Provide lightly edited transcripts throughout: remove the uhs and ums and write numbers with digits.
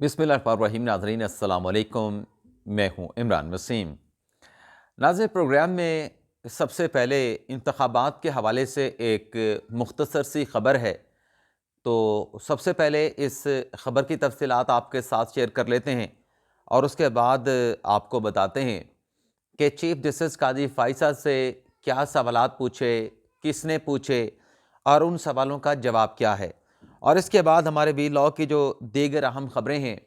बिस्मिल्लाहिर्रहमानिर्रहीम। नाज़रीन अस्सलाम वालेकुम। मैं हूँ इमरान वसीम। नाज़रीन, प्रोग्राम में सबसे पहले इंतखाबात के हवाले से एक मुख्तसर सी ख़बर है। तो सबसे पहले इस ख़बर की तफ़सीलात आपके साथ शेयर कर लेते हैं और उसके बाद आपको बताते हैं कि चीफ़ जस्टिस काज़ी फ़ाइज़ा से क्या सवालात पूछे, किसने पूछे और उन सवालों का जवाब क्या है। और इसके बाद हमारे वी लॉ की जो दीगर अहम ख़बरें हैं,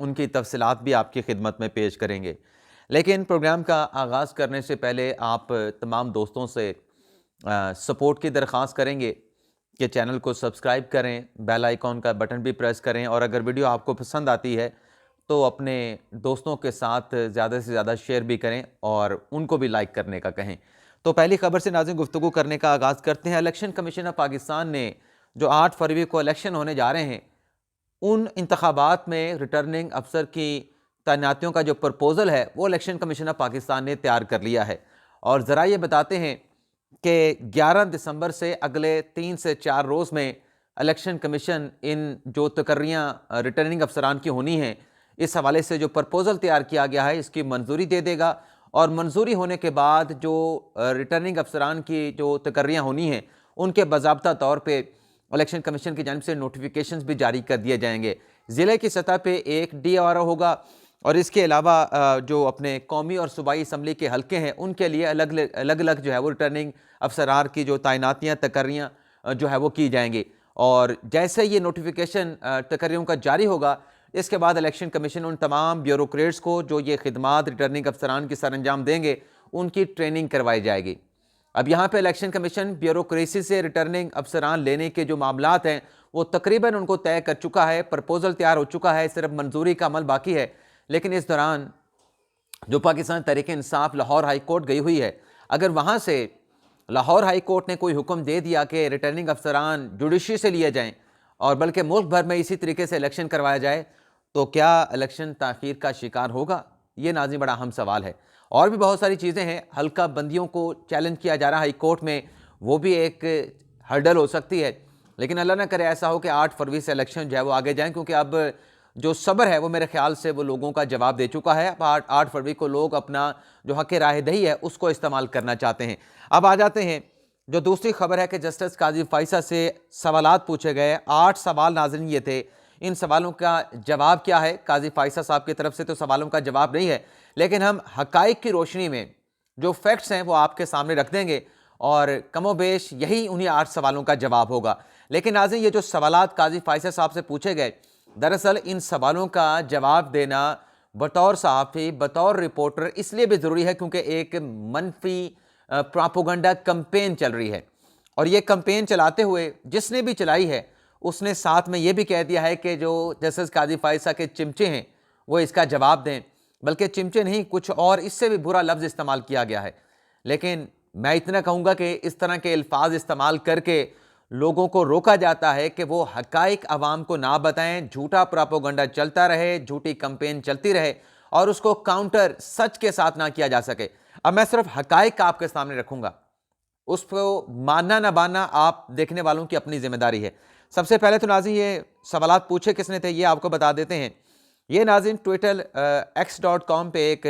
उनकी तफ़सीलात भी आपकी खिदमत में पेश करेंगे। लेकिन प्रोग्राम का आगाज़ करने से पहले आप तमाम दोस्तों से सपोर्ट की दरख्वास्त करेंगे कि चैनल को सब्सक्राइब करें, बेल आइकॉन का बटन भी प्रेस करें और अगर वीडियो आपको पसंद आती है तो अपने दोस्तों के साथ ज़्यादा से ज़्यादा शेयर भी करें और उनको भी लाइक करने का कहें। तो पहली खबर से नाज़रीन गुफ्तगू करने का आगाज़ करते हैं। इलेक्शन कमीशन ऑफ पाकिस्तान ने जो 8 फरवरी को इलेक्शन होने जा रहे हैं, उन इंतखाबात में रिटर्निंग अफसर की तैनातियों का जो प्रपोज़ल है वो इलेक्शन कमीशन ऑफ पाकिस्तान ने तैयार कर लिया है। और ज़रा ये बताते हैं कि 11 दिसंबर से अगले 3 से 4 रोज़ में इलेक्शन कमीशन इन जो तकर्रियाँ रिटर्निंग अफसरान की होनी हैं, इस हवाले से जो प्रपोज़ल तैयार किया गया है इसकी मंजूरी दे देगा। और मंजूरी होने के बाद जो रिटर्निंग अफसरान की जो तकर्रियाँ होनी हैं, उनके बाज़ाब्ता तौर पे इलेक्शन कमीशन की जानिब से नोटिफिकेशंस भी जारी कर दिए जाएंगे। ज़िले की सतह पे एक DRO होगा और इसके अलावा जो अपने कौमी और सूबाई असम्बली के हल्के हैं, उनके लिए अलग अलग जो है वो रिटर्निंग अफसरान की जो तैनातियाँ तकर्रियाँ जो है वो की जाएंगी। और जैसे ये नोटिफिकेशन तकर्रियों का जारी होगा, इसके बाद इलेक्शन कमीशन उन तमाम ब्यूरोक्रेट्स को जो ये खिदमात रिटर्निंग अफसरान की सर अंजाम देंगे, उनकी ट्रेनिंग करवाई जाएगी। अब यहाँ पे इलेक्शन कमीशन ब्यूरोक्रेसी से रिटर्निंग अफसरान लेने के जो मामलात हैं वो तकरीबन उनको तय कर चुका है, प्रपोजल तैयार हो चुका है, सिर्फ मंजूरी का अमल बाकी है। लेकिन इस दौरान जो पाकिस्तान तहरीक इंसाफ लाहौर हाई कोर्ट गई हुई है, अगर वहाँ से लाहौर हाई कोर्ट ने कोई हुक्म दे दिया कि रिटर्निंग अफसरान जुडिशरी से लिए जाएँ और बल्कि मुल्क भर में इसी तरीके से इलेक्शन करवाया जाए, तो क्या इलेक्शन ताख़ीर का शिकार होगा? ये नाज़रीन बड़ा अहम सवाल है। और भी बहुत सारी चीज़ें हैं, हल्का बंदियों को चैलेंज किया जा रहा है हाई कोर्ट में, वो भी एक हर्डल हो सकती है। लेकिन अल्लाह ना करे ऐसा हो कि 8 फरवरी से इलेक्शन जो है वो आगे जाएँ, क्योंकि अब जो सब्र है वो मेरे ख्याल से वो लोगों का जवाब दे चुका है। अब 8 फरवरी को लोग अपना जो हक़ राय-दही है उसको इस्तेमाल करना चाहते हैं। अब आ जाते हैं जो दूसरी खबर है कि जस्टिस काज़ी फ़ाइज़ा से सवालात पूछे गए। 8 सवाल नाज़रीन ये थे। इन सवालों का जवाब क्या है? काज़ी फ़ाइज़ा साहब की तरफ से तो सवालों का जवाब नहीं है, लेकिन हम हक़ाइक़ की रोशनी में जो फैक्ट्स हैं वो आपके सामने रख देंगे और कमोबेश यही उन्हीं 8 सवालों का जवाब होगा। लेकिन नाज़रीन, ये जो सवालात काज़ी फ़ाइज़ा साहब से पूछे गए, दरअसल इन सवालों का जवाब देना बतौर सहाफ़ी, बतौर रिपोर्टर इसलिए भी ज़रूरी है क्योंकि एक मनफी प्रोपेगेंडा कैंपेन चल रही है। और ये कैंपेन चलाते हुए जिसने भी चलाई है, उसने साथ में ये भी कह दिया है कि जो जस्टिस काज़ी फ़ाइज़ा के चिमचे हैं वो इसका जवाब दें। बल्कि चिमचे नहीं, कुछ और इससे भी बुरा लफ्ज़ इस्तेमाल किया गया है। लेकिन मैं इतना कहूँगा कि इस तरह के अल्फाज इस्तेमाल करके लोगों को रोका जाता है कि वो हक़ाइक़ अवाम को ना बताएं, झूठा प्रोपेगेंडा चलता रहे, झूठी कैंपेन चलती रहे और उसको काउंटर सच के साथ ना किया जा सके। अब मैं सिर्फ हक़ाइक़ आपके सामने रखूँगा, उसको मानना ना मानना आप देखने वालों की अपनी ज़िम्मेदारी है। सबसे पहले तो नाज़रीन, ये सवालात पूछे किसने थे ये आपको बता देते हैं। ये नाज़रीन ट्विटर x.com पे एक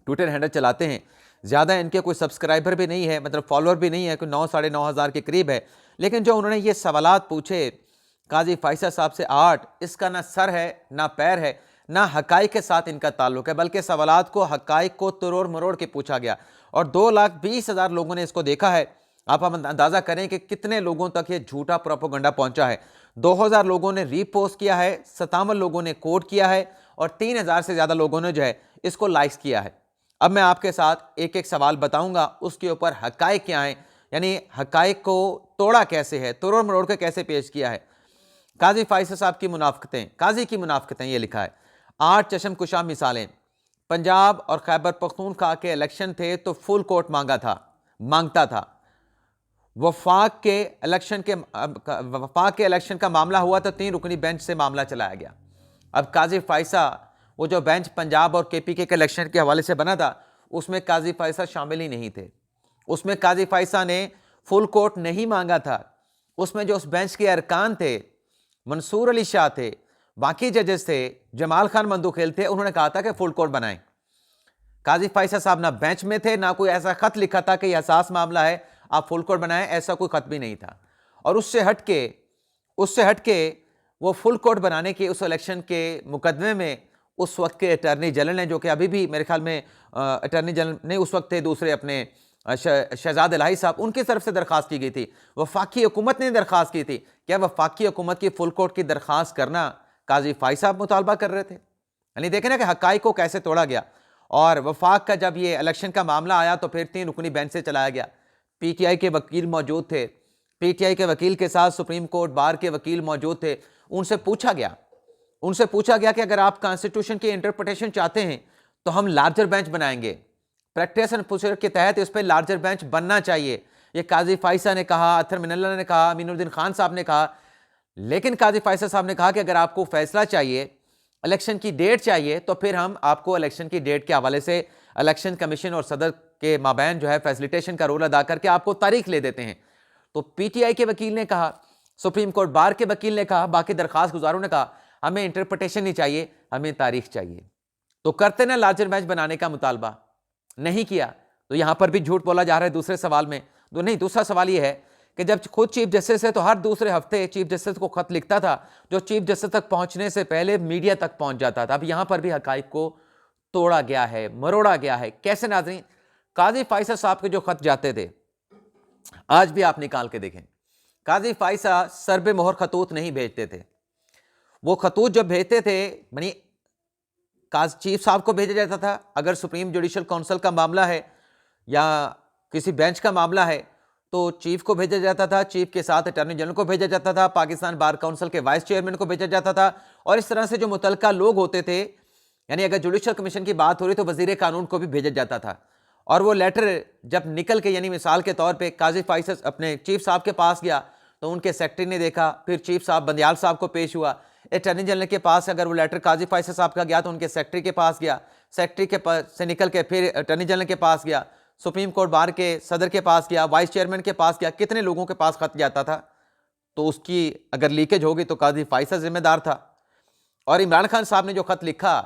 ट्विटर हैंडल चलाते हैं। ज़्यादा इनके कोई सब्सक्राइबर भी नहीं है, मतलब फॉलोअर भी नहीं है, कोई 9 साढ़े 9 हज़ार के करीब है। लेकिन जो उन्होंने ये सवालात पूछे काज़ी फ़ाइज़ा साहब से 8, इसका ना सर है ना पैर है, ना हक़ाइक़ के साथ इनका ताल्लुक़ है, बल्कि सवालात को हक़ाइक़ को तरोड़ मरोड़ के पूछा गया और 2,20,000 लोगों ने इसको देखा है। आप अंदाज़ा करें कि कितने लोगों तक ये झूठा प्रोपेगेंडा पहुंचा है। 2000 लोगों ने रीपोस्ट किया है, 57 लोगों ने कोट किया है और 3000 से ज़्यादा लोगों ने जो है इसको लाइक्स किया है। अब मैं आपके साथ एक एक सवाल बताऊंगा, उसके ऊपर हक़ाइक़ क्या हैं, यानी हक़ाइक़ को तोड़ा कैसे है, तोड़ मरोड़ के कैसे पेश किया है। काज़ी फ़ाइज़ा साहब की मुनाफ़िक़तें, काज़ी की मुनाफ़िक़तें, ये लिखा है। 8 चश्मकुशा मिसालें। पंजाब और खैबर पख्तूनख्वा के इलेक्शन थे तो फुल कोर्ट मांगता था। वफाक के इलेक्शन का मामला हुआ तो 3 रुकनी बेंच से मामला चलाया गया। अब काज़ी फ़ाइज़ा, वो जो बेंच पंजाब और KPK के इलेक्शन के हवाले से बना था, उसमें काज़ी फ़ाइज़ा शामिल ही नहीं थे। उसमें काज़ी फ़ाइज़ा ने फुल कोर्ट नहीं मांगा था। उसमें जो उस बेंच के अरकान थे, मंसूर अली शाह थे, बाकी जजेस थे, जमाल खान मंदुखेल थे, उन्होंने कहा था कि फुल कोर्ट बनाएं। काजी फैसल साहब ना बेंच में थे, ना कोई ऐसा खत लिखा था कि यह हसास मामला है आप फुल कोर्ट बनाएं, ऐसा कोई खत भी नहीं था। और उससे हटके वो फुल कोर्ट बनाने के उस इलेक्शन के मुकदमे में उस वक्त के अटर्नी जनरल ने, जो कि अभी भी मेरे ख्याल में अटर्नी जनरल नहीं उस वक्त थे, दूसरे अपने शहजाद इलाही साहब, उनकी तरफ से दरख्वास्त की गई थी। वफाकी हुकूमत ने दरख्वास्त की थी। क्या वफाकी हुकूमत की फुल कोर्ट की दरख्वास्त करना काजी फाइज साहब मुतालबा कर रहे थे? यानी देखें ना कि हकाइक को कैसे तोड़ा गया। और वफाक का जब ये इलेक्शन का मामला आया तो फिर 3 रुकनी बेंच से चलाया गया। पीटीआई के वकील मौजूद थे, पीटीआई के वकील के साथ सुप्रीम कोर्ट बार के वकील मौजूद थे। उनसे पूछा गया कि अगर आप कॉन्स्टिट्यूशन की इंटरप्रिटेशन चाहते हैं तो हम लार्जर बेंच बनाएंगे, प्रैक्टिस एंड प्रोसीजर के तहत इस पर लार्जर बेंच बनना चाहिए। ये काजी फाइसा ने कहा, अतर मिनल्ला ने कहा, अमीनुद्दीन खान साहब ने कहा। लेकिन काजी फाइसा साहब ने कहा कि अगर आपको फैसला चाहिए, इलेक्शन की डेट चाहिए, तो फिर हम आपको इलेक्शन की डेट के हवाले से इलेक्शन कमीशन और सदर के माबैन जो है फैसिलिटेशन का रोल अदा करके आपको तारीख ले देते हैं। तो पीटीआई के वकील ने कहा, सुप्रीम कोर्ट बार के वकील ने कहा, बाकी दरखास्त गुजारों ने कहा हमें इंटरप्रिटेशन नहीं चाहिए, हमें तारीख चाहिए। तो करते ना लार्जर बेंच बनाने का मुतालबा, नहीं किया। तो यहां पर भी झूठ बोला जा रहा है दूसरे सवाल में। तो नहीं, दूसरा सवाल यह है कि जब खुद चीफ जस्टिस है तो हर दूसरे हफ्ते चीफ जस्टिस को खत लिखता था, जो चीफ जस्टिस तक पहुंचने से पहले मीडिया तक पहुंच जाता था। अब यहां पर भी हकाइक को तोड़ा गया है, मरोड़ा गया है। कैसे नाज़रीन? काजी फाइसा साहब के जो खत जाते थे, आज भी आप निकाल के देखें, काजी फाइसा सरबे मोहर खतूत नहीं भेजते थे। वो खतूत जब भेजते थे, यानी चीफ साहब को भेजा जाता था। अगर सुप्रीम जुडिशल काउंसिल का मामला है या किसी बेंच का मामला है तो चीफ को भेजा जाता था, चीफ के साथ अटॉर्नी जनरल को भेजा जाता था, पाकिस्तान बार काउंसिल के वाइस चेयरमैन को भेजा जाता था। और इस तरह से जो मुतलका लोग होते थे, यानी अगर जुडिशल कमीशन की बात हो रही तो वजीर कानून को भी भेजा जाता था। और वो लेटर जब निकल के, यानी मिसाल के तौर पर काजी फाइज अपने चीफ साहब के पास गया तो उनके सेक्रेटरी ने देखा, फिर चीफ साहब बंदियाल साहब को पेश हुआ, अटॉर्नी जनरल के पास अगर वो लेटर काजी फाइज साहब का गया तो उनके सेक्रेटरी के पास गया, सेक्रेटरी के पास से निकल के फिर अटॉर्नी जनरल के पास गया, सुप्रीम कोर्ट बार के सदर के पास गया, वाइस चेयरमैन के पास गया। कितने लोगों के पास खत जाता था? तो उसकी अगर लीकेज होगी तो काजी फाइसा जिम्मेदार था। और इमरान खान साहब ने जो खत लिखा,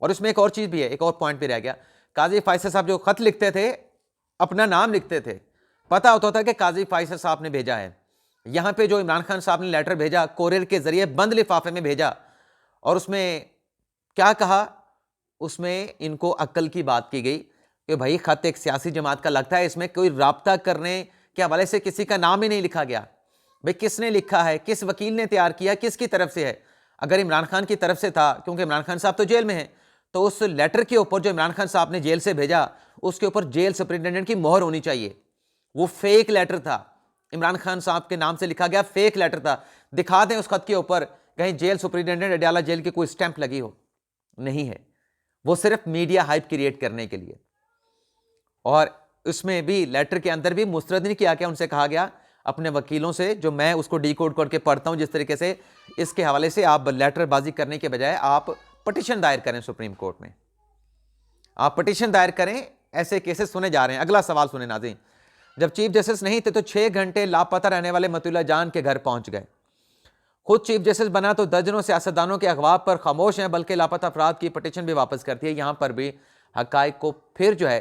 और उसमें एक और चीज़ भी है, एक और पॉइंट भी रह गया। काजी फाइसा साहब जो खत लिखते थे, अपना नाम लिखते थे, पता होता था कि काजी फाइसा साहब ने भेजा है। यहाँ पे जो इमरान खान साहब ने लेटर भेजा, कोरियर के जरिए बंद लिफाफे में भेजा, और उसमें क्या कहा? उसमें इनको अक्ल की बात की गई कि भाई खत एक सियासी जमात का लगता है, इसमें कोई राब्ता करने के हवाले से किसी का नाम ही नहीं लिखा गया। भाई किसने लिखा है, किस वकील ने तैयार किया, किसकी तरफ से है? अगर इमरान खान की तरफ से था, क्योंकि इमरान खान साहब तो जेल में हैं, तो उस लेटर के ऊपर जो इमरान खान साहब ने जेल से भेजा, उसके ऊपर जेल सुपरिटेंडेंट की मोहर होनी चाहिए। वो फेक लेटर था, इमरान खान साहब के नाम से लिखा गया फेक लेटर था। दिखा दें उस खत के ऊपर कहीं जेल सुपरिटेंडेंट अडयाला जेल की कोई स्टैंप लगी हो? नहीं है। वो सिर्फ मीडिया हाइप क्रिएट करने के लिए। और उसमें भी लेटर के अंदर भी मुस्तरद नहीं किया, क्या उनसे कहा गया अपने वकीलों से, जो मैं उसको डीकोड करके पढ़ता हूं जिस तरीके से, इसके हवाले से आप लेटरबाजी करने के बजाय आप पटिशन दायर करें सुप्रीम कोर्ट में, आप पटिशन दायर करें। ऐसे केसेस सुने जा रहे हैं। अगला सवाल सुने नाज़रीन। जब चीफ जस्टिस नहीं थे तो 6 घंटे लापता रहने वाले मतीउल्लाह जान के घर पहुंच गए। खुद चीफ जस्टिस बना तो दर्जनों सियासतदानों के अगवा पर खामोश हैं, बल्कि लापता अफराद की पटिशन भी वापस करती है। यहां पर भी हकाइक को फिर जो है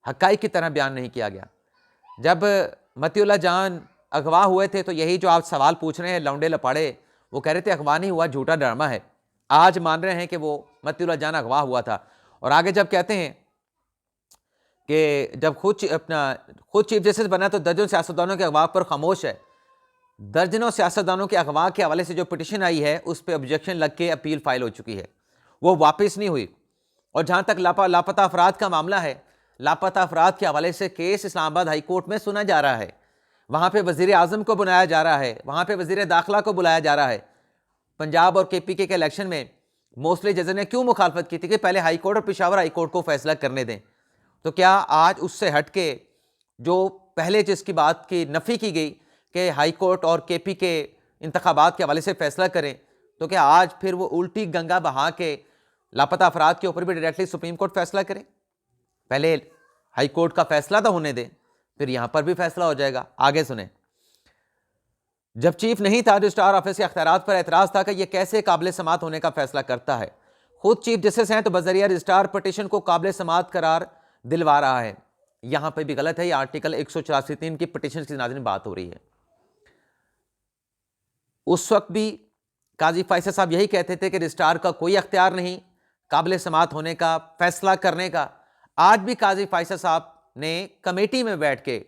हकाइक की तरह बयान नहीं किया गया। जब मतीउल्लाह जान अगवा हुए थे तो यही जो आप सवाल पूछ रहे हैं लौंडे लपाड़े, वो कह रहे थे अगवा नहीं हुआ, झूठा ड्रामा है। आज मान रहे हैं कि वो मतीउल्लाह जान अगवा हुआ था। और आगे जब कहते हैं कि जब खुद चीफ जस्टिस बना तो दर्जनों सियासतदानों के अगवा पर खामोश है। दर्जनों सियासतदानों के अगवा के हवाले से जो पिटिशन आई है उस पर ऑब्जेक्शन लग के अपील फाइल हो चुकी है, वो वापस नहीं हुई। और जहां तक लापता अफराद का मामला है, लापता अफराद के हवाले से केस इस्लामाबाद हाई कोर्ट में सुना जा रहा है। वहां पे वजीर आजम को बुलाया जा रहा है, वहां पे वजीर दाखिला को बुलाया जा रहा है। पंजाब और केपीके के इलेक्शन में मोस्टली जजेस ने क्यों मुखालफत की थी कि पहले हाई कोर्ट और पेशावर हाई कोर्ट को फैसला करने दें। तो क्या आज उससे हट के जो पहले जिसकी बात की नफ़ी की गई कि हाई कोर्ट और केपी के इंतखाबात के हवाले से फैसला करें, तो क्या आज फिर वो उल्टी गंगा बहा के लापता अफराद के ऊपर भी डायरेक्टली सुप्रीम कोर्ट फैसला करे? पहले हाई कोर्ट का फैसला तो होने दें, फिर यहां पर भी फैसला हो जाएगा। आगे सुने। जब चीफ नहीं था, रजिस्ट्रार ऑफिस के अख्तियारात पर एतराज़ था कि यह कैसे काबिल समात होने का फैसला करता है। खुद चीफ जस्टिस हैं तो बजरिया रजिस्ट्रार पटिशन को काबिल समात करार दिलवा रहा है। यहां पर भी गलत है। ये आर्टिकल 184(3) की पटिशन की नाज़रीन बात हो रही है। उस वक्त भी काजी फैसल साहब यही कहते थे कि रजिस्ट्रार का कोई अख्तियार नहीं काबिल समात होने का, फैसला करने का। आज भी काजी फैसल साहब ने कमेटी में बैठ के,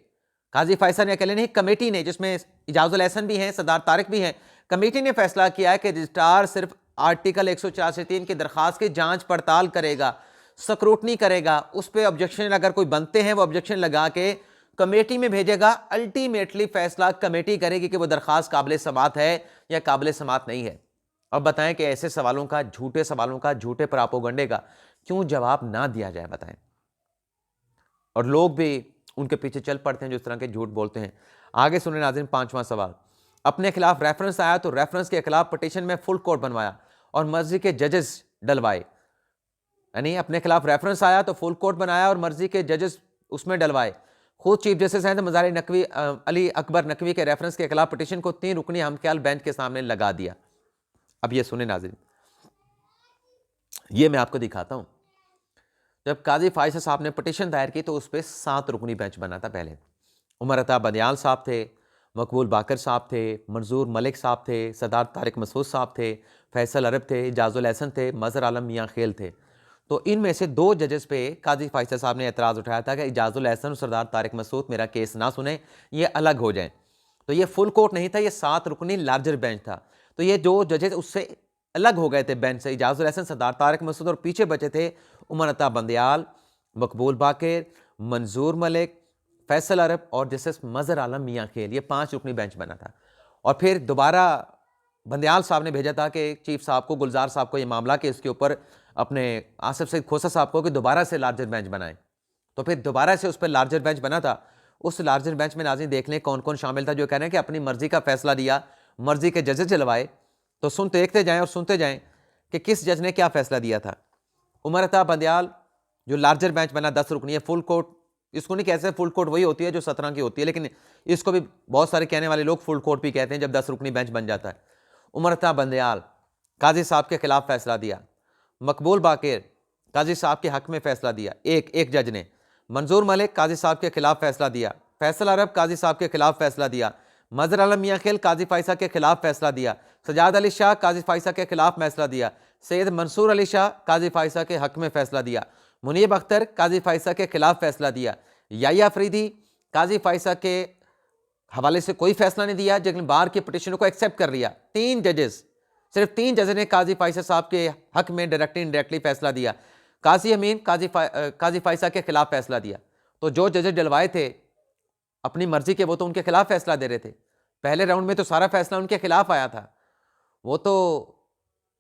काजी फैसल ने अकेले नहीं, कमेटी ने, जिसमें इजाजुल एहसन भी हैं, सरदार तारिक भी हैं, कमेटी ने फैसला किया है कि रजिस्ट्रार सिर्फ आर्टिकल 184(3) की दरखास्त की जांच पड़ताल करेगा, स्क्रूटनी करेगा, उस पर ऑब्जेक्शन अगर कोई बनते हैं वो ऑब्जेक्शन लगा के कमेटी में भेजेगा। अल्टीमेटली फैसला कमेटी करेगी कि वो दरखास्त काबिल समात है या काबिल समात नहीं है। अब बताएं कि ऐसे सवालों का, झूठे सवालों का, झूठे प्रोपेगेंडे का क्यों जवाब ना दिया जाए, बताएं। और लोग भी उनके पीछे चल पड़ते हैं जो इस तरह के झूठ बोलते हैं। आगे सुने नाज़रीन, 5वां सवाल। अपने खिलाफ रेफरेंस आया तो रेफरेंस के खिलाफ पटिशन में फुल कोर्ट बनवाया और मर्जी के जजेस डलवाए। यानी अपने खिलाफ रेफरेंस आया तो फुल कोर्ट बनाया और मर्जी के जजेस उसमें डलवाए। खुद चीफ जस्टिस हैं तो मज़ार नकवी अली अकबर नकवी के रेफरेंस के खिलाफ पटिशन को 3 रुकनी हमख्याल बेंच के सामने लगा दिया। अब ये सुने नाज़रीन, ये मैं आपको दिखाता हूं। जब काजी फैसल साहब ने पटिशन दायर की तो उस पर 7 रुकनी बेंच बना था। पहले उमर अता बंदियाल साहब थे, मकबूल बाकर साहब थे, मंजूर मलिक साहब थे, सरदार तारिक मसूद साहब थे, फैसल अरब थे, इजाजुल एहसन थे, मजहर आलम मियाँ खेल थे। तो इनमें से 2 जजेस पे काजी फैसल साहब ने एतराज़ उठाया था कि इजाजुल एहसन और सरदार तारिक मसूद मेरा केस ना सुने, ये अलग हो जाएं। तो ये फुल कोर्ट नहीं था, ये 7 रुकनी लार्जर बेंच था। तो ये जो जजेस उससे अलग हो गए थे बेंच से, इजाजुल एहसन, सरदार तारिक मसूद, और पीछे बचे थे उमर अता बंदियाल, मकबूल बाकर, मंजूर मलिक, फैसल अरब और जस्टिस मजहर आलम मियाँ खेल। ये 5 रुकनी बेंच बना था। और फिर दोबारा बंदियाल साहब ने भेजा था कि चीफ साहब को, गुलजार साहब को, ये मामला कि इसके ऊपर अपने आसिफ सईद खोसा साहब को कि दोबारा से लार्जर बेंच बनाएं। तो फिर दोबारा से उस पर लार्जर बेंच बना था। उस लार्जर बेंच में नाज़रीन देख लें कौन कौन शामिल था जो कह रहे हैं कि अपनी मर्जी का फैसला दिया, मर्जी के जजेस चलवाए। तो देखते जाएं और सुनते जाएं कि किस जज ने क्या फैसला दिया था। उमर अता बंदियाल जो लार्जर बेंच बना 10 रुकनी है, फुल कोर्ट, इसको नहीं कहते, फुल कोर्ट वही होती है जो 17 की होती है, लेकिन इसको भी बहुत सारे कहने वाले लोग फुल कोर्ट भी कहते हैं जब 10 रुकनी बेंच बन जाता है। उमर अता बंदियाल काजी साहब के खिलाफ फैसला दिया, मकबूल बाकर काजी साहब के हक में फैसला दिया, एक जज ने। मंजूर मलिक काजी साहब के खिलाफ फैसला दिया, फैसल अरब काजी साहब के खिलाफ फैसला दिया, मजहर आलम मियाँ खेल काजी फैसल के खिलाफ फैसला दिया, सजाद अली शाह काजी फैसल के खिलाफ फैसला दिया, सैयद मंसूर अली शाह काजी फैसल के हक में फैसला दिया, मुनीब अख्तर काजी फैसल के खिलाफ फैसला दिया, याया अफरीदी काजी फैसल के हवाले से कोई फैसला नहीं दिया, लेकिन बार की पिटिशन को एक्सेप्ट कर लिया। 3 जजेस, सिर्फ 3 जजेस ने काजी फैसल साहब के हक में डायरेक्टली इनडायरेक्टली फैसला दिया। काजी अमीन काजी फैसल के खिलाफ फैसला दिया। तो जो जजेस डलवाए थे अपनी मर्जी के, वो तो उनके खिलाफ फैसला दे रहे थे। पहले राउंड में तो सारा फैसला उनके खिलाफ आया था। वो तो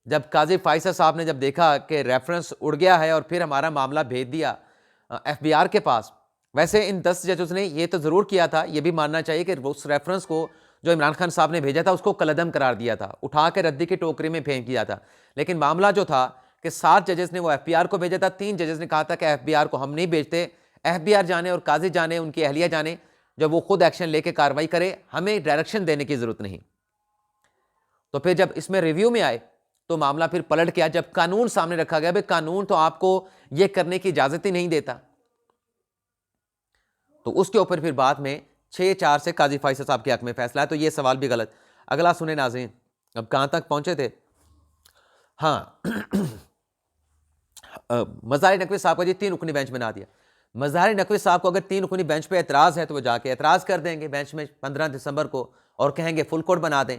जब काजी फैसल साहब ने जब देखा कि रेफरेंस उड़ गया है और फिर हमारा मामला भेज दिया FBR के पास। वैसे इन 10 जजेस ने ये तो ज़रूर किया था, ये भी मानना चाहिए कि उस रेफरेंस को जो इमरान खान साहब ने भेजा था उसको कलअदम करार दिया था, उठा के रद्दी की टोकरी में फेंक दिया था। लेकिन मामला जो था कि 7 जजेस ने वो FBR को भेजा था, 3 जजेस ने कहा था कि FBR को हम नहीं भेजते, FBR जाने और काजी जाने, उनकी अहलिया जाने, जब वो खुद एक्शन लेके कार्रवाई करे, हमें डायरेक्शन देने की जरूरत नहीं। तो फिर जब इसमें रिव्यू में आए तो मामला फिर पलट गया। जब कानून सामने रखा गया, भाई कानून तो आपको यह करने की इजाजत ही नहीं देता, तो उसके ऊपर फिर बाद में 6-4 से काजी फैसल साहब के हक में फैसला है। तो ये सवाल भी गलत। अगला सुने नाज़रीन, अब कहां तक पहुंचे थे। हाँ मज़ार नकवी साहब को जी 3 रुकनी बेंच बना दिया। मज़ार नकवी साहब को अगर 3 रुकनी बेंच पे एतराज़ है तो वो जाके एतराज़ कर देंगे बेंच में 15 दिसंबर को और कहेंगे फुल कोर्ट बना दें।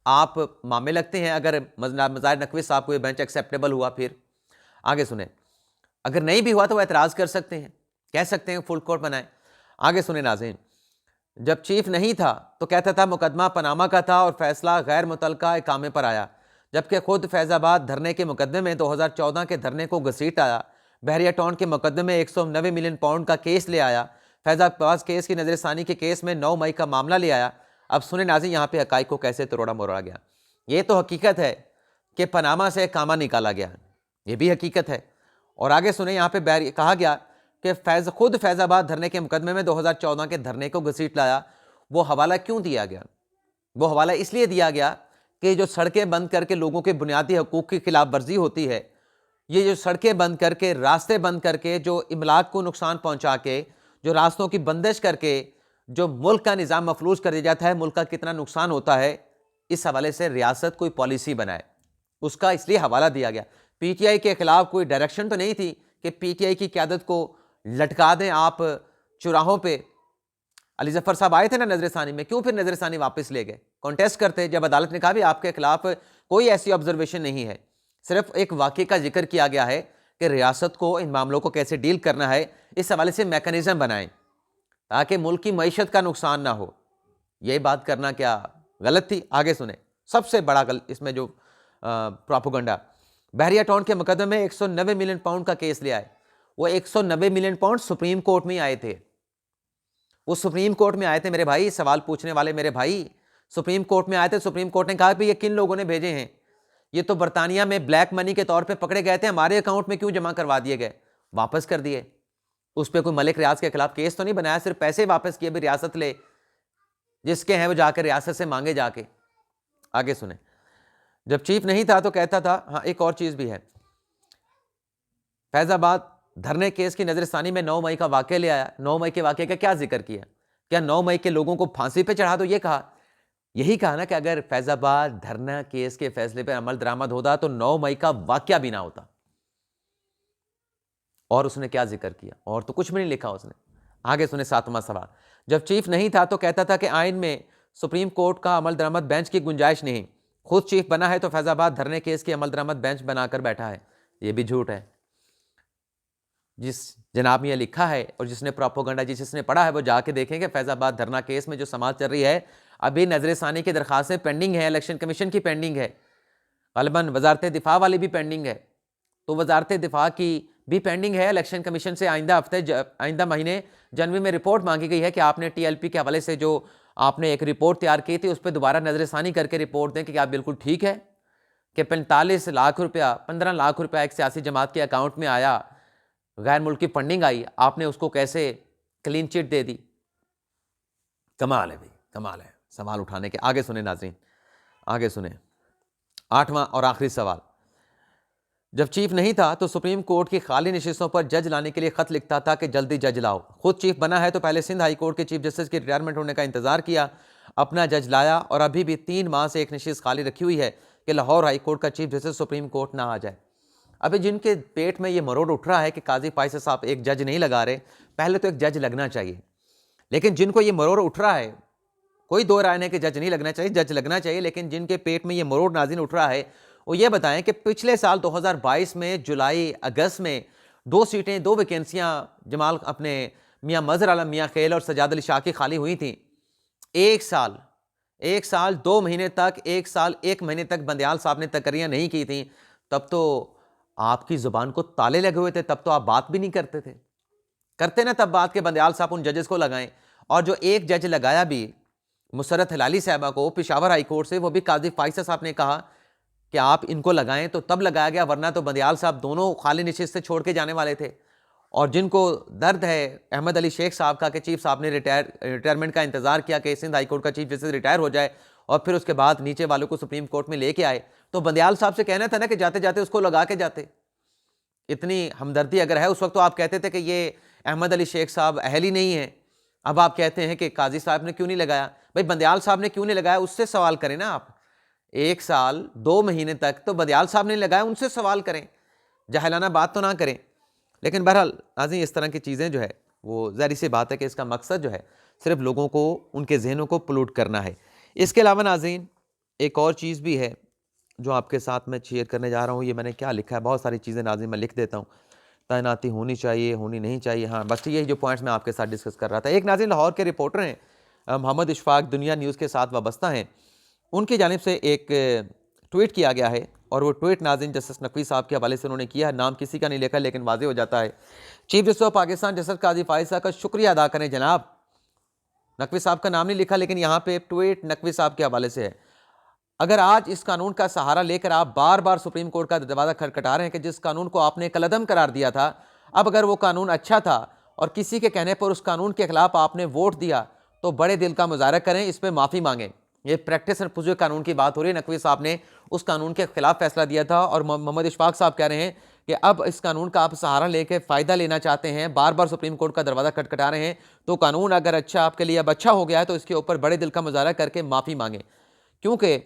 आप मामले लगते हैं अगर मज़ार नकवी साहब को ये बेंच एक्सेप्टेबल हुआ। फिर आगे सुने, अगर नहीं भी हुआ तो वह एतराज़ कर सकते हैं, कह सकते हैं फुल कोर्ट बनाए। आगे सुने नाज़रीन, जब चीफ नहीं था तो कहता था मुकदमा पनामा का था और फैसला गैर मुतलका इकामे पर आया, जबकि खुद फैज़ाबाद धरने के मुकदमे में 2014 के धरने को घसीट आया। बहरिया टाउन के मुकदमे में 190 मिलियन पाउंड का केस ले आया। फैज़ाबाद केस की नजरसानी के केस में 9 मई का मामला ले आया। अब सुने नाज़रीन, यहाँ पे हकाइक को कैसे तोड़ा मोड़ा गया। ये तो हकीकत है कि पनामा से कामा निकाला गया, ये भी हकीकत है। और आगे सुने, यहाँ पे कहा गया कि खुद फैज़ाबाद धरने के मुकदमे में 2014 के धरने को घसीट लाया। वो हवाला क्यों दिया गया? वो हवाला इसलिए दिया गया कि जो सड़कें बंद करके लोगों के बुनियादी हकूक़ की खिलाफ वर्जी होती है, ये जो सड़कें बंद करके, रास्ते बंद करके, जो इमलाक को नुकसान पहुंचा के, जो रास्तों की बंदिश करके जो मुल्क का निज़ाम मफलूज कर दिया जाता है, मुल्क का कितना नुकसान होता है, इस हवाले से रियासत कोई पॉलिसी बनाए, उसका इसलिए हवाला दिया गया। पीटीआई के खिलाफ कोई डायरेक्शन तो नहीं थी कि पीटीआई की क़यादत को लटका दें आप चौराहों पे। अली जफर साहब आए थे ना नजरसानी में, क्यों फिर नजरसानी वापस ले गए? कॉन्टेस्ट करते जब अदालत ने कहा भी आपके खिलाफ कोई ऐसी ऑब्जर्वेशन नहीं है, सिर्फ एक वाक़े का जिक्र किया गया है कि रियासत को इन मामलों को कैसे डील करना है, इस हवाले से मैकेनिज्म बनाएं ताकि मुल्क की मईशत का नुकसान ना हो। यही बात करना क्या गलत थी? आगे सुने, सबसे बड़ा इसमें जो प्रोपेगेंडा, बहरिया टाउन के मुकदमे में 190 मिलियन पाउंड का केस लिया है। वो 190 मिलियन पाउंड सुप्रीम कोर्ट में आए थे, वो सुप्रीम कोर्ट में आए थे मेरे भाई, सवाल पूछने वाले मेरे भाई, सुप्रीम कोर्ट में आए थे। सुप्रीम कोर्ट ने कहा कि ये किन लोगों ने भेजे हैं, ये तो बरतानिया में ब्लैक मनी के तौर पे पकड़े गए थे, हमारे अकाउंट में क्यों जमा करवा दिए गए? वापस कर दिए। उस पर कोई मलिक रियाज के खिलाफ केस तो नहीं बनाया, सिर्फ पैसे वापस किए, भी रियासत ले, जिसके हैं वो जाकर रियासत से मांगे जाके। आगे सुने, जब चीफ नहीं था तो कहता था, हाँ एक और चीज भी है, फैजाबाद धरने केस की नजरसानी में 9 मई का वाक़या ले आया। 9 मई के वाक़े का क्या जिक्र किया? क्या 9 मई के लोगों को फांसी पे चढ़ा दो? ये कहा, यही कहा ना कि अगर फैजाबाद धरना केस के फैसले पर अमल दरामद होता तो 9 मई का वाक़या भी ना होता। और उसने क्या जिक्र किया? और तो कुछ भी नहीं लिखा उसने। आगे सुने 7वां सवाल, जब चीफ नहीं था तो कहता था कि आइन में सुप्रीम कोर्ट का अमल दरामद बेंच की गुंजाइश नहीं, खुद चीफ बना है तो फैजाबाद धरने केस की अमल दरामद बेंच बनाकर बैठा है। ये भी झूठ है। जिस जनाब में यह लिखा है और जिसने प्रोपेगेंडा जिसने पढ़ा है वो जाके देखेंगे फैजाबाद धरना केस में जो समाज चल रही है, अभी नजरसानी की दरखास्तें पेंडिंग है, इलेक्शन कमीशन की पेंडिंग है, गलबन वजारत दिफा वाली भी पेंडिंग है, तो वजारत दिफा की भी पेंडिंग है। इलेक्शन कमीशन से आइंदा महीने जनवरी में रिपोर्ट मांगी गई है कि आपने टीएलपी के हवाले से जो आपने एक रिपोर्ट तैयार की थी उस पर दोबारा नजरसानी करके रिपोर्ट दें कि क्या बिल्कुल ठीक है कि 45 लाख रुपया, 15 लाख रुपया एक सियासी जमात के अकाउंट में आया, गैर मुल्की फंडिंग आई, आपने उसको कैसे क्लीन चिट दे दी? कमाल है भाई, कमाल है सवाल उठाने के। आगे सुने नाज़रीन, आगे सुने 8वां और आखिरी सवाल, जब चीफ नहीं था तो सुप्रीम कोर्ट की खाली नशिस्तों पर जज लाने के लिए खत लिखता था कि जल्दी जज लाओ। खुद चीफ बना है तो पहले सिंध हाई कोर्ट के चीफ जस्टिस की रिटायरमेंट होने का इंतजार किया, अपना जज लाया और अभी भी 3 माह से एक नशिस्त खाली रखी हुई है कि लाहौर हाई कोर्ट का चीफ जस्टिस सुप्रीम कोर्ट ना आ जाए। अभी जिनके पेट में ये मरोड़ उठ रहा है कि काजी पायसे साहब एक जज नहीं लगा रहे, पहले तो एक जज लगना चाहिए। लेकिन जिनको ये मरोड़ उठ रहा है, कोई दो राय नहीं कि जज नहीं लगना चाहिए, जज लगना चाहिए, लेकिन जिनके पेट में ये मरोड़ नाज़रीन उठ रहा है वो ये बताएं कि पिछले साल 2022 में जुलाई अगस्त में 2 सीटें, 2 वैकेंसियां जमाल अपने मियाँ मजहर आलम मियाँ खेल और सजाद अली शाह की खाली हुई थी। एक साल 2 महीने तक, 1 साल 1 महीने तक बंदयाल साहब ने तकरीरें नहीं की थी, तब तो आपकी जुबान को ताले लगे हुए थे, तब तो आप बात भी नहीं करते थे। करते ना तब बात के बंदयाल साहब उन जजेस को लगाएं। और जो एक जज लगाया भी मुसरत हिलाली साहबा को पेशावर हाई कोर्ट से, वो भी काजी फाइसा साहब ने कहा कि आप इनको लगाएं, तो तब लगाया गया, वरना तो बंदयाल साहब दोनों खाली नशिस्त से छोड़ के जाने वाले थे। और जिनको दर्द है अहमद अली शेख साहब का कि चीफ साहब ने रिटायरमेंट का इंतजार किया कि सिंध हाई कोर्ट का चीफ जस्टिस रिटायर हो जाए और फिर उसके बाद नीचे वालों को सुप्रीम कोर्ट में लेके आए, तो बंदयाल साहब से कहना था ना कि जाते जाते उसको लगा के जाते। इतनी हमदर्दी अगर है, उस वक्त तो आप कहते थे कि ये अहमद अली शेख साहब अहल ही नहीं है, अब आप कहते हैं कि काजी साहब ने क्यों नहीं लगाया। भाई बंदयाल साहब ने क्यों नहीं लगाया, उससे सवाल करें ना आप। 1 साल 2 महीने तक तो बंदयाल साहब ने लगाया, उनसे सवाल करें, जाहिलाना बात तो ना करें। लेकिन बहरहाल नाज़रीन, इस तरह की चीज़ें जो है वो ज़ाहिर सी बात है कि इसका मकसद जो है सिर्फ लोगों को, उनके जहनों को पोल्यूट करना है। इसके अलावा नाज़रीन एक और चीज़ भी है जो आपके साथ मैं शेयर करने जा रहा हूँ। ये मैंने क्या लिखा है, बहुत सारी चीज़ें नाज़रीन मैं लिख देता हूँ। तैनाती होनी चाहिए, होनी नहीं चाहिए, हाँ बस यही जो पॉइंट्स मैं आपके साथ डिस्कस कर रहा था। एक नाज़रीन लाहौर के रिपोर्टर हैं मोहम्मद इशफाक, दुनिया न्यूज़ के साथ वाबस्ता हैं, उनकी जानिब से एक ट्वीट किया गया है और वो ट्वीट नाज़रीन जस्टिस नकवी साहब के हवाले से उन्होंने किया है। नाम किसी का नहीं लिखा लेकिन वाज़ेह हो जाता है। Chief justice of Pakistan justice Qazi Faez साहब का शुक्रिया अदा करें जनाब। नकवी साहब का नाम नहीं लिखा लेकिन यहाँ पे ट्वीट नकवी साहब के हवाले से है। अगर आज इस कानून का सहारा लेकर आप बार बार सुप्रीम कोर्ट का दरवाज़ा खटखटा रहे हैं कि जिस कानून को आपने कलअदम करार दिया था, अब अगर वो कानून अच्छा था और किसी के कहने पर उस कानून के खिलाफ आपने वोट दिया, तो बड़े दिल का मुजाहरा करें, इस पर माफ़ी मांगें। ये प्रैक्टिस एंड प्रोसीजर कानून की बात हो रही है। नकवी साहब ने उस कानून के खिलाफ फैसला दिया था और मोहम्मद इशफाक साहब कह रहे हैं कि अब इस कानून का आप सहारा लेकर फ़ायदा लेना चाहते हैं, बार बार सुप्रीम कोर्ट का दरवाज़ा खटखटा रहे हैं, तो कानून अगर अच्छा आपके लिए अब अच्छा हो गया है तो इसके ऊपर बड़े दिल का मुजाहरा करके माफ़ी मांगें। क्योंकि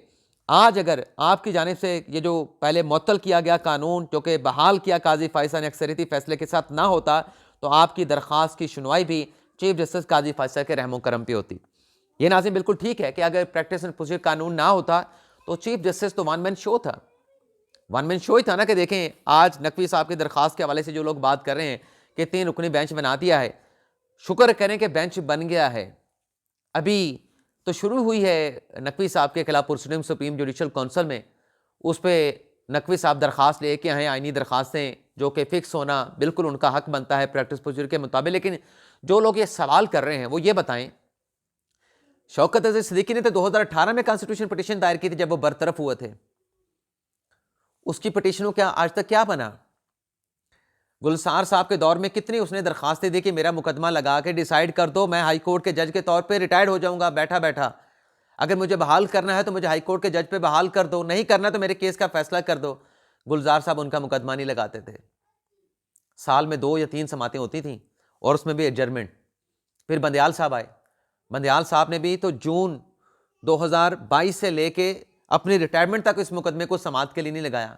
आज अगर आपकी जानिब से ये जो पहले मुअत्तल किया गया कानून जो कि बहाल किया काजी फ़ैसल ने अक्सरियती फैसले के साथ ना होता, तो आपकी दरख्वास्त की सुनवाई भी चीफ जस्टिस काजी फ़ैसल के रहमो करम पे होती। ये नाज़िम बिल्कुल ठीक है कि अगर प्रैक्टिस एंड प्रोसीजर कानून ना होता तो चीफ जस्टिस तो वन मैन शो था, वन मैन शो ही था ना। कि देखें आज नकवी साहब की दरख्वास्त के हवाले से जो लोग बात कर रहे हैं कि 3 रुकनी बेंच बना दिया है, शुक्र करें कि बेंच बन गया है। अभी तो शुरू हुई है नकवी साहब के खिलाफ प्रोसीडिंग सुप्रीम जुडिशल काउंसिल में, उस पर नकवी साहब दरख्वास्त लेके आए आइनी दरख्वास्तें जो कि फ़िक्स होना बिल्कुल उनका हक बनता है प्रैक्टिस प्रोसीजर के मुताबिक। लेकिन जो लोग ये सवाल कर रहे हैं वो ये बताएं, शौकत अजीज सिद्दीकी ने तो 2018 में कॉन्स्टिट्यूशन पिटीशन दायर की थी जब वो बरतरफ हुए थे, उसकी पिटीशनों क्या आज तक क्या बना? गुलसार साहब के दौर में कितनी उसने दरखास्तें दी कि मेरा मुकदमा लगा के डिसाइड कर दो, मैं हाई कोर्ट के जज के तौर पे रिटायर्ड हो जाऊंगा बैठा बैठा, अगर मुझे बहाल करना है तो मुझे हाई कोर्ट के जज पे बहाल कर दो, नहीं करना तो मेरे केस का फैसला कर दो। गुलजार साहब उनका मुकदमा नहीं लगाते थे। साल में 2 या 3 समातें होती थी और उसमें भी एडजर्मेंट। फिर बंदयाल साहब आए, बंदयाल साहब ने भी तो जून 2022 से लेके अपनी रिटायरमेंट तक इस मुकदमे को समात के लिए नहीं लगाया।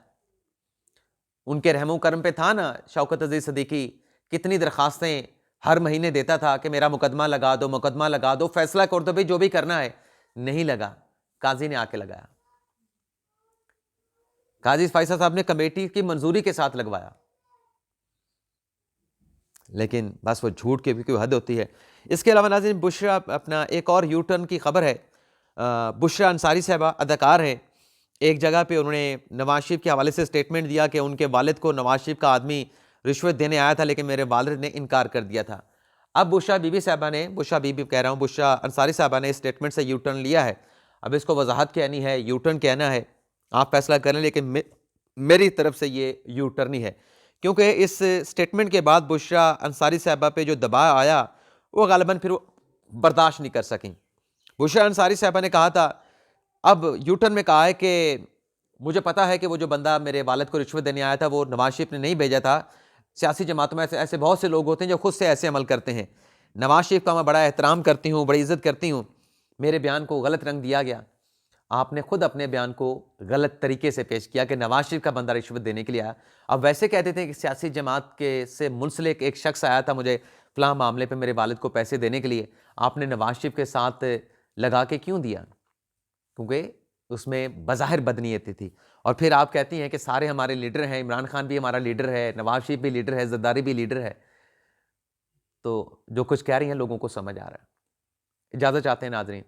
उनके रहमो करम पे था ना शौकत अजीज सिद्दीकी, कितनी दरखास्तें हर महीने देता था कि मेरा मुकदमा लगा दो, मुकदमा लगा दो, फैसला कर दो भाई जो भी करना है। नहीं लगा, काजी ने आके लगाया। काजी फैसल साहब ने कमेटी की मंजूरी के साथ लगवाया, लेकिन बस वो झूठ की भी कोई हद होती है। इसके अलावा नाज़रीन बुशरा अपना एक और यू टर्न की खबर है। बुशरा अंसारी साहबा अदाकार हैं, एक जगह पे उन्होंने नवाज शरीफ के हवाले से स्टेटमेंट दिया कि उनके वालिद को नवाज शरीफ का आदमी रिश्वत देने आया था लेकिन मेरे वालिद ने इनकार कर दिया था। अब बुशरा बीबी साहबा ने, बुशरा बीबी कह रहा हूँ, बुशरा अंसारी साहबा ने इस स्टेटमेंट से यू टर्न लिया है। अब इसको वजाहत कहनी है, यू टर्न कहना है, आप फैसला करें, लेकिन मेरी तरफ से ये यू टर्न ही है। क्योंकि इस स्टेटमेंट के बाद बुशरा अंसारी साहबा पे जो दबाव आया वो गालिबन फिर बर्दाश्त नहीं कर सकें। बुशरा अंसारी साहबा ने कहा था, अब यूटर्न में कहा है कि मुझे पता है कि वो जो बंदा मेरे वालिद को रिश्वत देने आया था वो नवाज शरीफ ने नहीं भेजा था। सियासी जमातों में ऐसे बहुत से लोग होते हैं जो खुद से ऐसे अमल करते हैं। नवाज शरीफ का मैं बड़ा एहतराम करती हूँ, बड़ी इज्जत करती हूँ, मेरे बयान को गलत रंग दिया गया। आपने खुद अपने बयान को गलत तरीके से पेश किया कि नवाज शरीफ का बंदा रिश्वत देने के लिए आया। अब वैसे कहते थे कि सियासी जमात के से मुंसलिक एक शख्स आया था मुझे फलां मामले पे मेरे वालिद को पैसे देने के लिए, आपने नवाज शरीफ के साथ लगा के क्यों दिया? क्योंकि उसमें बज़ाहिर बदनीयती थी। और फिर आप कहती हैं कि सारे हमारे लीडर हैं, इमरान खान भी हमारा लीडर है, नवाज शरीफ भी लीडर है, ज़रदारी भी लीडर है। तो जो कुछ कह रही हैं लोगों को समझ आ रहा है। इजाज़त चाहते हैं नाज़रीन।